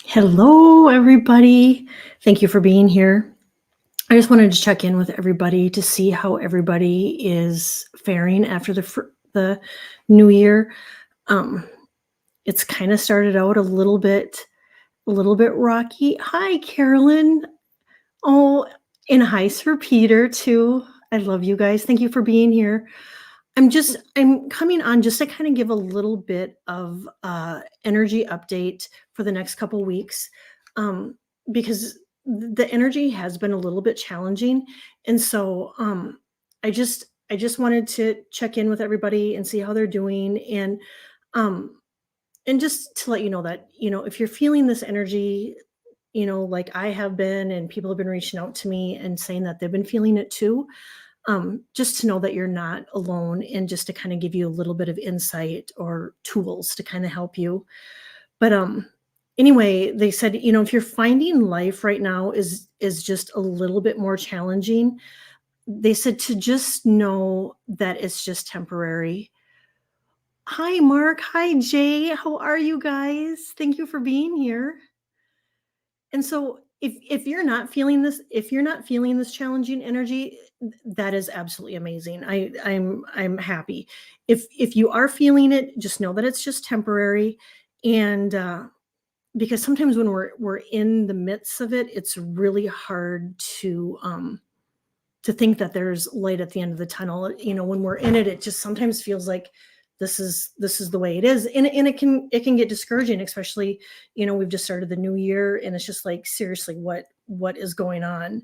Hello, everybody. Thank you for being here. I just wanted to check in with everybody to see how everybody is faring after the new year. Um, it's kind of started out a little bit rocky. Hi, Carolyn. Oh, and hi, Sir Peter too. I love you guys. Thank you for being here. I'm coming on just to kind of give a little bit of energy update for the next couple weeks, um, because the energy has been a little bit challenging, and so I just wanted to check in with everybody and see how they're doing, um, and just to let you know that if you're feeling this energy, like I have been, and people have been reaching out to me and saying that they've been feeling it too, just to know that you're not alone and just to kind of give you a little bit of insight or tools to kind of help you. But anyway, they said, if you're finding life right now is just a little bit more challenging, they said to just know that it's just temporary. Hi, Mark. Hi, Jay. How are you guys? Thank you for being here. And so if you're not feeling this, if you're not feeling this challenging energy, that is absolutely amazing. I'm happy. If you are feeling it, just know that it's just temporary. And because sometimes when we're in the midst of it, it's really hard to think that there's light at the end of the tunnel. When we're in it, it just sometimes feels like this is the way it is, and it can get discouraging, especially we've just started the new year, and it's just like, seriously, what is going on?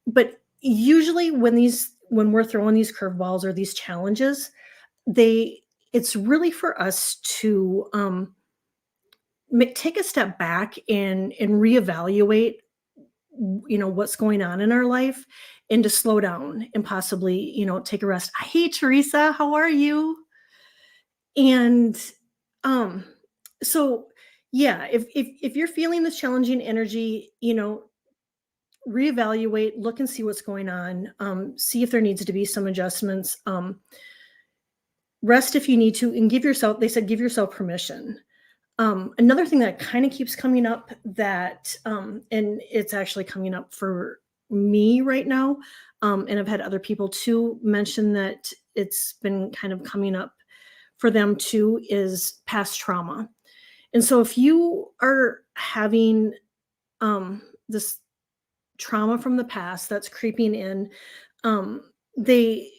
But usually when we're throwing these curveballs or these challenges, they it's really for us to take a step back and reevaluate what's going on in our life, and to slow down and possibly take a rest. Hey, Teresa, how are you? And um so yeah, if you're feeling this challenging energy, reevaluate, look and see what's going on, see if there needs to be some adjustments, rest if you need to, and they said give yourself permission. Another thing that kind of keeps coming up, that and it's actually coming up for me right now, and I've had other people too mention that it's been kind of coming up for them too, is past trauma. And so if you are having this trauma from the past that's creeping in, um, they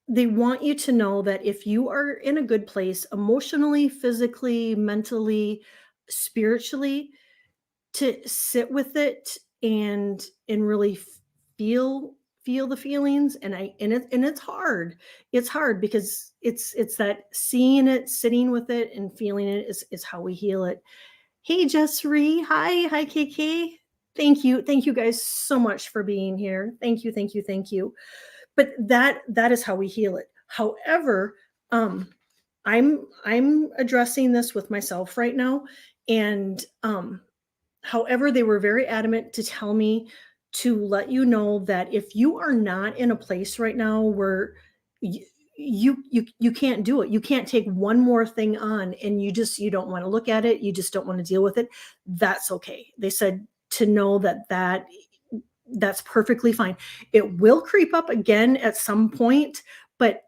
they want you to know that if you are in a good place emotionally, physically, mentally, spiritually, to sit with it and really feel the feelings. And it's hard. It's hard because it's that seeing it, sitting with it, and feeling it is how we heal it. Hey, Jessree. Hi, KK. Thank you guys so much for being here. Thank you. But that is how we heal it. However, um I'm addressing this with myself right now, and however, they were very adamant to tell me to let you know that if you are not in a place right now where you you can't do it, you can't take one more thing on, and you don't want to look at it, you just don't want to deal with it, that's okay. They said to know that's perfectly fine. It will creep up again at some point, but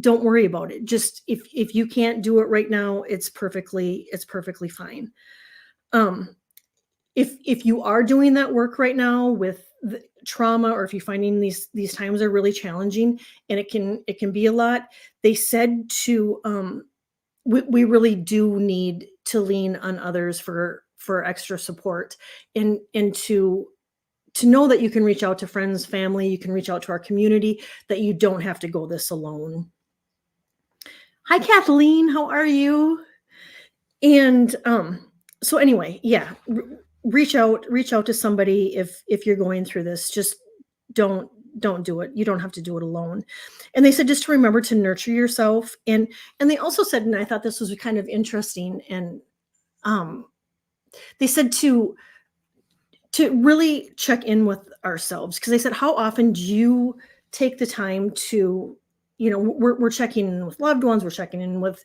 don't worry about it. Just if you can't do it right now, it's perfectly fine. Um, if you are doing that work right now with the trauma, or if you're finding these times are really challenging, and it can be a lot, they said to we really do need to lean on others for extra support, and to know that you can reach out to friends, family, you can reach out to our community, that you don't have to go this alone. Hi, Kathleen. How are you? And so anyway, yeah, reach out to somebody if you're going through this. Just don't don't do it. You don't have to do it alone. And they said just to remember to nurture yourself, and they also said, and I thought this was kind of interesting, and um they said to really check in with ourselves, because they said, how often do you take the time to we're checking in with loved ones, we're checking in with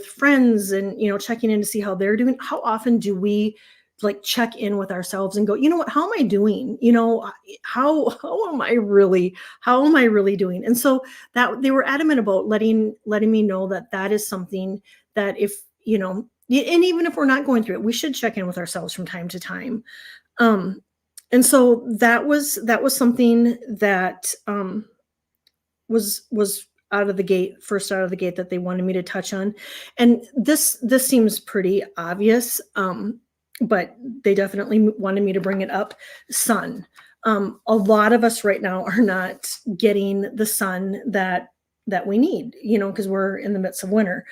friends, and checking in to see how they're doing. How often do we like check in with ourselves and go, what, how am I doing? How am I really doing? And so that they were adamant about letting me know that that is something that, if and even if we're not going through it, we should check in with ourselves from time to time. um and so that was something that was first out of the gate, that they wanted me to touch on. And this seems pretty obvious, but they definitely wanted me to bring it up. Sun. A lot of us right now are not getting the sun that we need, because we're in the midst of winter.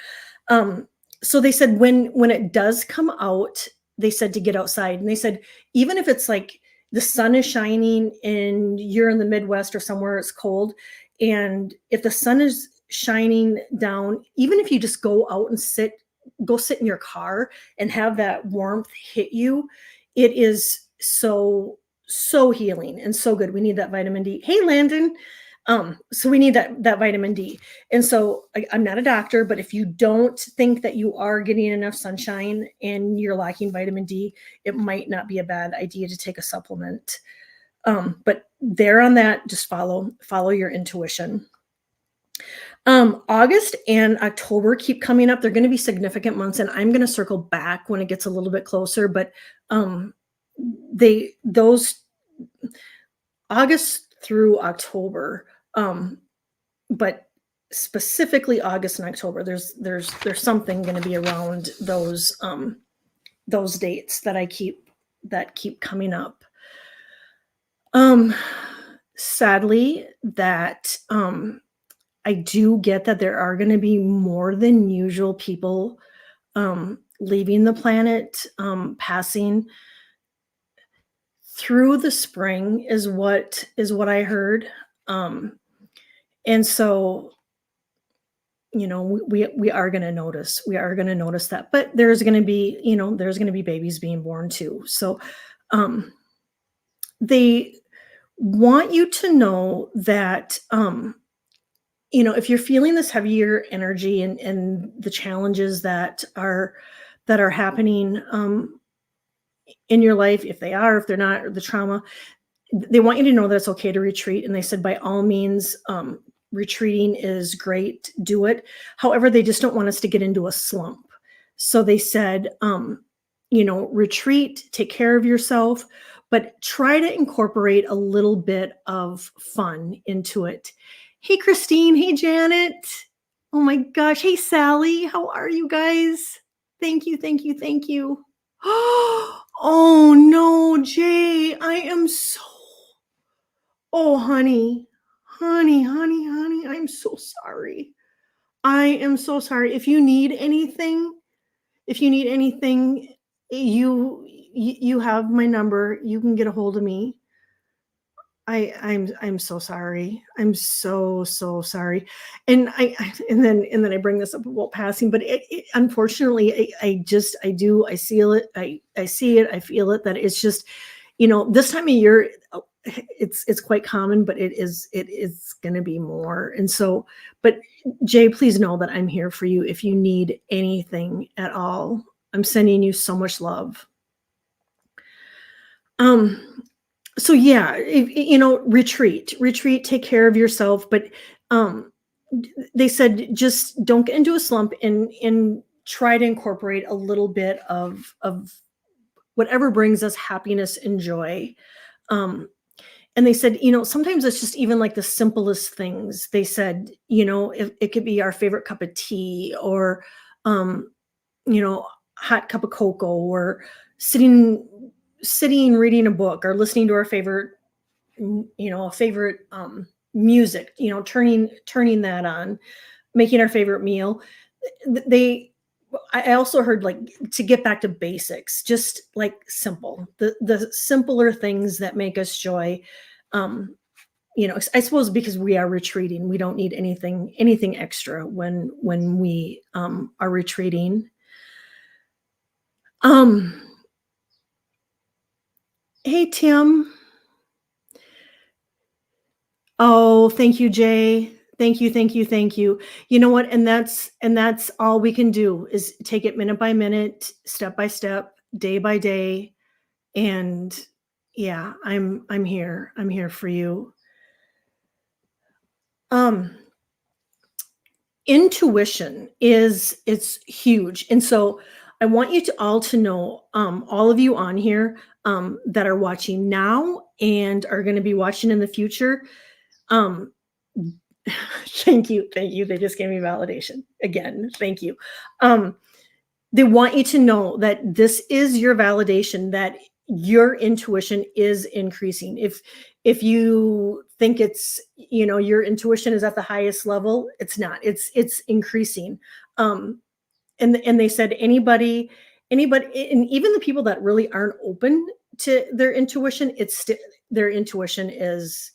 um, so they said, when it does come out, they said to get outside, and they said, even if it's like the sun is shining and you're in the Midwest or somewhere it's cold, and if the sun is shining down, even if you just go out and go sit in your car and have that warmth hit you, it is so healing and so good. We need that vitamin D. Hey, Landon. So we need that vitamin D. And so I'm not a doctor, but if you don't think that you are getting enough sunshine and you're lacking vitamin D, it might not be a bad idea to take a supplement. But there on that, just follow your intuition. August and October keep coming up. They're going to be significant months, and I'm going to circle back when it gets a little bit closer. But those August through October, but specifically August and October, there's something going to be around those dates that keep coming up. Sadly, that I do get that there are going to be more than usual people leaving the planet, passing through the spring, is what I heard. And so, we are going to notice. We are going to notice that. But there's going to be babies being born too. So they want you to know that if you're feeling this heavier energy and the challenges that are happening in your life, if they're not, or the trauma, they want you to know that it's okay to retreat. And they said, by all means, retreating is great, do it. However, they just don't want us to get into a slump. So they said, retreat, take care of yourself, but try to incorporate a little bit of fun into it. Hey, Christine. Hey, Janet. Oh my gosh. Hey, Sally. How are you guys? Thank you. Thank you. Thank you. Oh no, Jay. Oh, honey. I'm so sorry. I am so sorry. If you need anything, you have my number. You can get a hold of me. I'm so sorry. I'm so sorry. And then I bring this up about passing, but unfortunately, I see it. I see it. I feel it. That it's just, this time of year, it's quite common, but it's going to be more. And so, but Jay, please know that I'm here for you if you need anything at all. I'm sending you so much love. So yeah, retreat, take care of yourself. But they said, just don't get into a slump, and try to incorporate a little bit of whatever brings us happiness and joy. And they said, sometimes it's just even like the simplest things. They said, if it could be our favorite cup of tea, or hot cup of cocoa, or sitting reading a book, or listening to our favorite music, turning that on, making our favorite meal. I also heard, like, to get back to basics, just like the simpler things that make us joy. I suppose because we are retreating, we don't need anything extra when we are retreating. Hey, Tim. Oh, thank you, Jay. Thank you, thank you, thank you. You know what? And that's all we can do is take it minute by minute, step by step, day by day. And yeah, I'm here. I'm here for you. Um, Intuition is it's huge. And so I want you to all to know, all of you on here that are watching now and are going to be watching in the future. Um, thank you, thank you. They just gave me validation again. Thank you. Um, they want you to know that this is your validation that your intuition is increasing. If you think it's, your intuition is at the highest level, it's not. It's increasing. um and they said anybody, and even the people that really aren't open to their intuition, their intuition is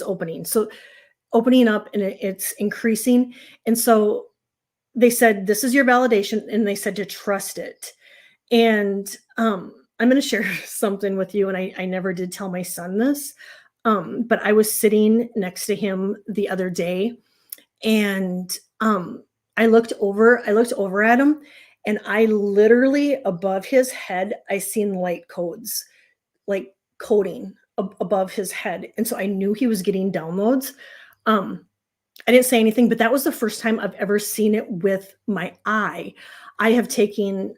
opening, so opening up, and it's increasing. And so they said this is your validation, and they said to trust it. And I'm going to share something with you, and I never did tell my son this. But I was sitting next to him the other day, and I looked over at him, and I literally, above his head, I seen light codes, like coding above his head. And so I knew he was getting downloads. um I didn't say anything, but that was the first time I've ever seen it with my eye. I have taken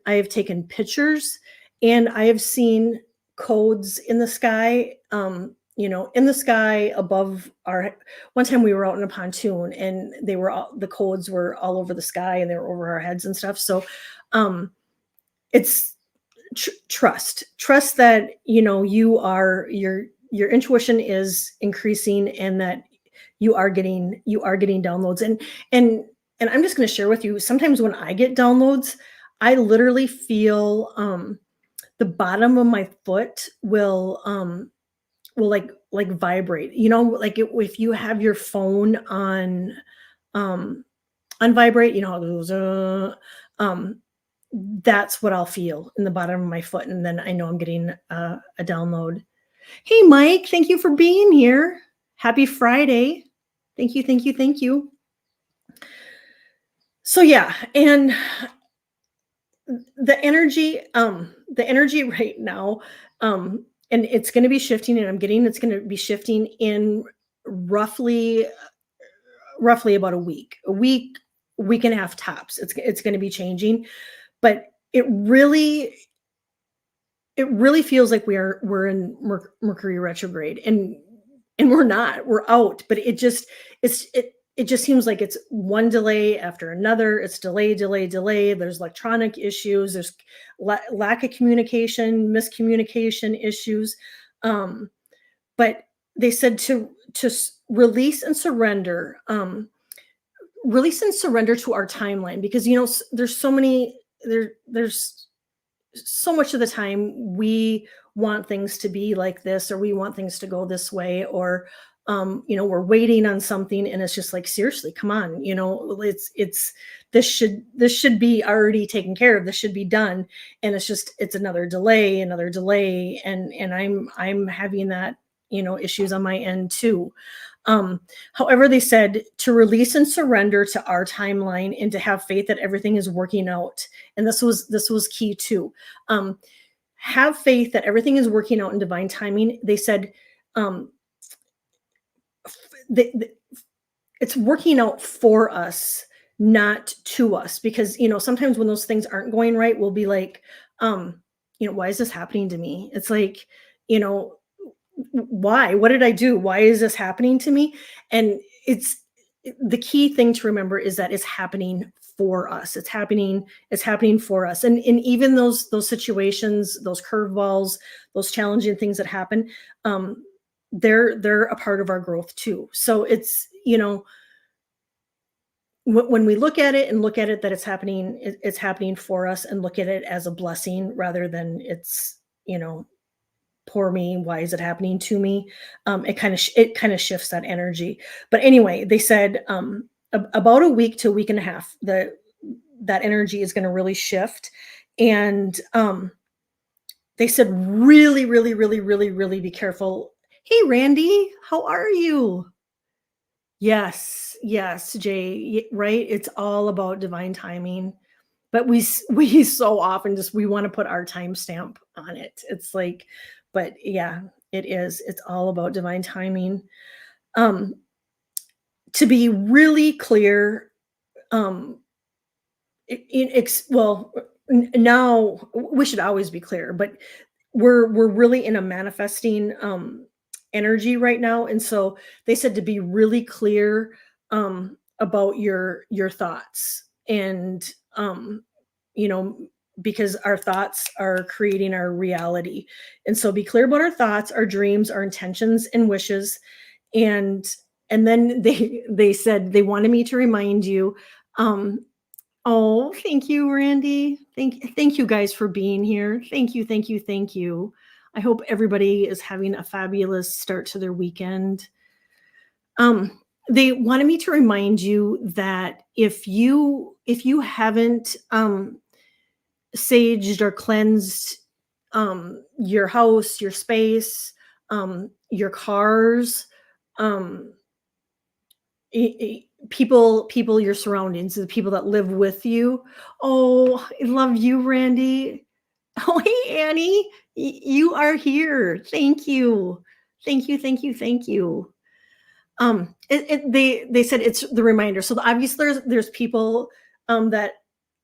pictures, and I have seen codes in the sky, in the sky above our. One time we were out in a pontoon, and the codes were all over the sky, and they were over our heads and stuff. So um it's trust that your intuition is increasing, and that you are getting downloads. And I'm just going to share with you, sometimes when I get downloads, I literally feel the bottom of my foot will like vibrate, like if you have your phone um on vibrate, how it goes, um that's what I'll feel in the bottom of my foot, and then I know I'm getting a download. Hey, Mike, thank you for being here. Happy Friday. Thank you, thank you, thank you. So yeah, and the energy right now, and it's going to be shifting, and it's going to be shifting in roughly about a week and a half tops. It's going to be changing, but it really feels like we're in Mercury retrograde, and we're not. We're out, but it just seems like it's one delay after another. It's delay, delay, delay. There's electronic issues. There's lack of communication, miscommunication issues. Um, but they said to release and surrender. Release and surrender to our timeline, because there's so many there's so much of the time we want things to be like this, or we want things to go this way, or we're waiting on something, and it's just like, seriously, come on, it's this should be already taken care of. This should be done. And it's another delay, and I'm having that, issues on my end too. However, they said to release and surrender to our timeline, and to have faith that everything is working out. And this was key too. Um, have faith that everything is working out in divine timing. They said um, the it's working out for us, not to us, because sometimes when those things aren't going right, we'll be like, why is this happening to me? It's like, you know why, what did I do, why is this happening to me? And the key thing to remember is that it's happening for us. It's happening for us. And even those situations, those curveballs, those challenging things that happen, um they're a part of our growth too. So it's, when we look at it, and look at it that it's happening for us, and look at it as a blessing, rather than it's, poor me, why is it happening to me? It kind of shifts that energy. But anyway, they said about a week to a week and a half, that energy is going to really shift. And they said, really, really, really, really, really be careful. Hey, Randy, how are you? Yes, yes, Jay, right? It's all about divine timing. But we so often just we wanna put our timestamp on it. It's like but yeah, it is. It's all about divine timing. Um, to be really clear, um, in ex well, now we should always be clear, but we're really in a manifesting energy right now, and so they said to be really clear about your thoughts and you know because our thoughts are creating our reality, and so be clear about our thoughts, our dreams, our intentions and wishes, and then they said they wanted me to remind you. Um Oh, thank you, Randy. Thank you guys for being here. Thank you, thank you, thank you. I hope everybody is having a fabulous start to their weekend. They wanted me to remind you that if you haven't saged or cleansed your house, your space, your cars, um, people, your surroundings, the people that live with you. Oh, I love you, Randy. Oh, hey, Annie, you are here. Thank you, thank you, thank you, thank you. They said it's the reminder. So obviously there's people that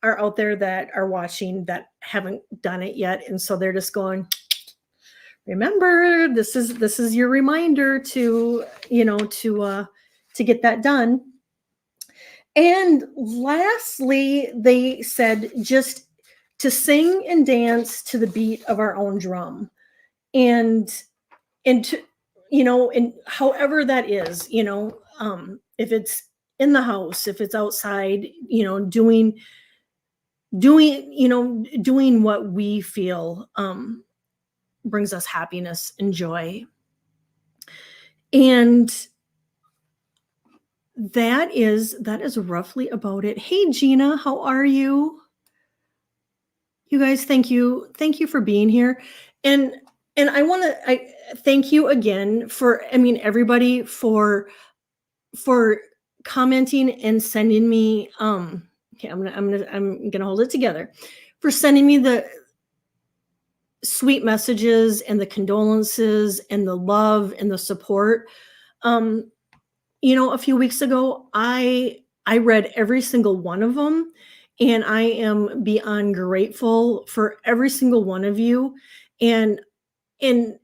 are out there that are watching that haven't done it yet, and so they're just going, remember, this is your reminder to to get that done. And lastly, they said just to sing and dance to the beat of our own drum. And to, and however that is, if it's in the house, if it's outside, doing what we feel brings us happiness and joy. And that is roughly about it. Hey Gina, how are you? You guys, thank you for being here. and and I thank you again for, I mean, everybody for commenting and sending me okay, I'm gonna hold it together, for sending me the sweet messages and the condolences and the love and the support. um a few weeks ago, I read every single one of them, and I am beyond grateful for every single one of you. And and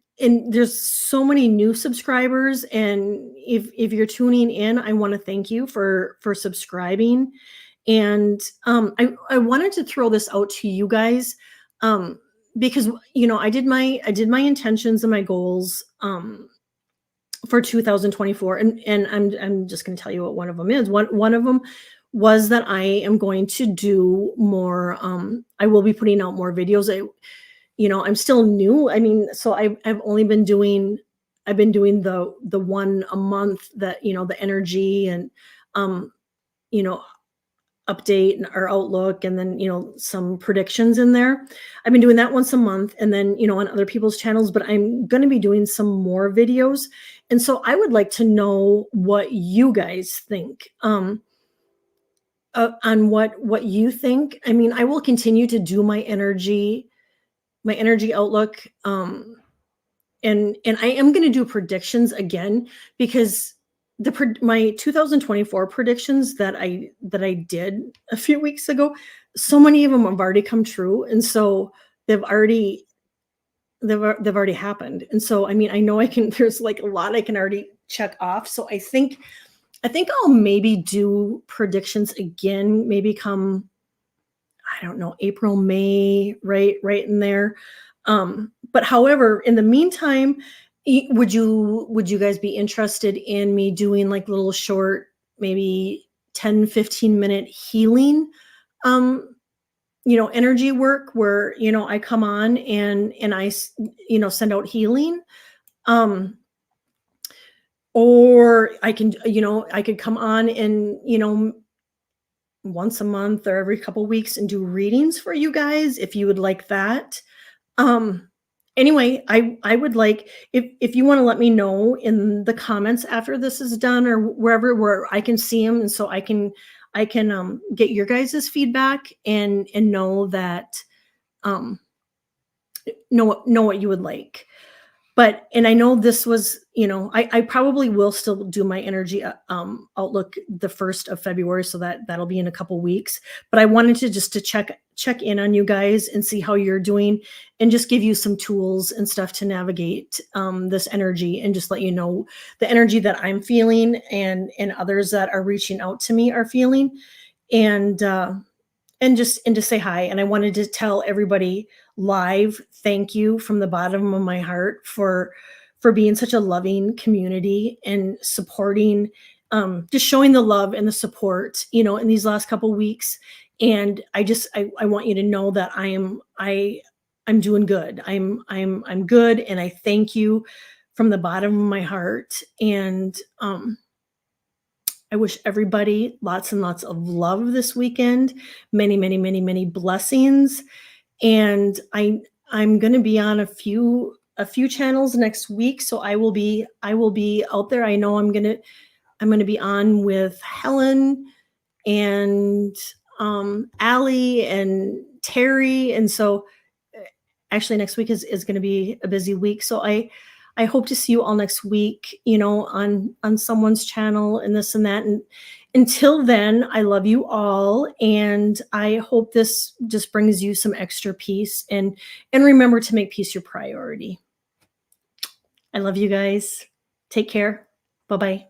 there's so many new subscribers, and if you're tuning in, I want to thank you for subscribing. And I wanted to throw this out to you guys, um because I did my intentions and my goals for 2024, and I'm just going to tell you what one of them is. One of them was that I am going to do more. I will be putting out more videos. I'm still new. I mean, so I've only been doing, I've been doing the one a month, that the energy and um you know update or outlook, and then some predictions in there. I've been doing that once a month, and then on other people's channels, but I'm going to be doing some more videos. And so I would like to know what you guys think, on what you think. I mean, I will continue to do my energy outlook, and I am going to do predictions again, because my 2024 predictions that I did a few weeks ago, so many of them have already come true, and so they've already they've already happened. And so, I mean, I know I can, there's like a lot I can already check off. So I think I'll maybe do predictions again, maybe come, I don't know, April, May, right in there. But however, in the meantime, would you guys be interested in me doing like little short, maybe 10-15 minute healing, um, energy work, where I come on and send out healing, um, or I could come on and once a month or every couple weeks and do readings for you guys if you would like that. Um, Anyway, I would like, if you want to let me know in the comments after this is done, or wherever where I can see them, and so I can get your guys' feedback and know that um know what you would like. But and I know this was, I probably will still do my energy outlook the 1st of February, so that'll be in a couple weeks. But I wanted to just to check in on you guys and see how you're doing, and just give you some tools and stuff to navigate this energy, and just let you know the energy that I'm feeling, and others that are reaching out to me are feeling, and and to say hi. And I wanted to tell everybody live, thank you from the bottom of my heart for being such a loving community and supporting, just showing the love and the support, in these last couple weeks. And I want you to know that I'm doing good. I'm good, and I thank you from the bottom of my heart. And I wish everybody lots and lots of love this weekend, many, many, many, many blessings. And I'm going to be on a few channels next week, so I will be out there. I know I'm going to be on with Helen and Allie and Terry, and so actually next week is going to be a busy week. So I hope to see you all next week, on someone's channel and this and that. And until then, I love you all, and I hope this just brings you some extra peace, and remember to make peace your priority. I love you guys. Take care. Bye-bye.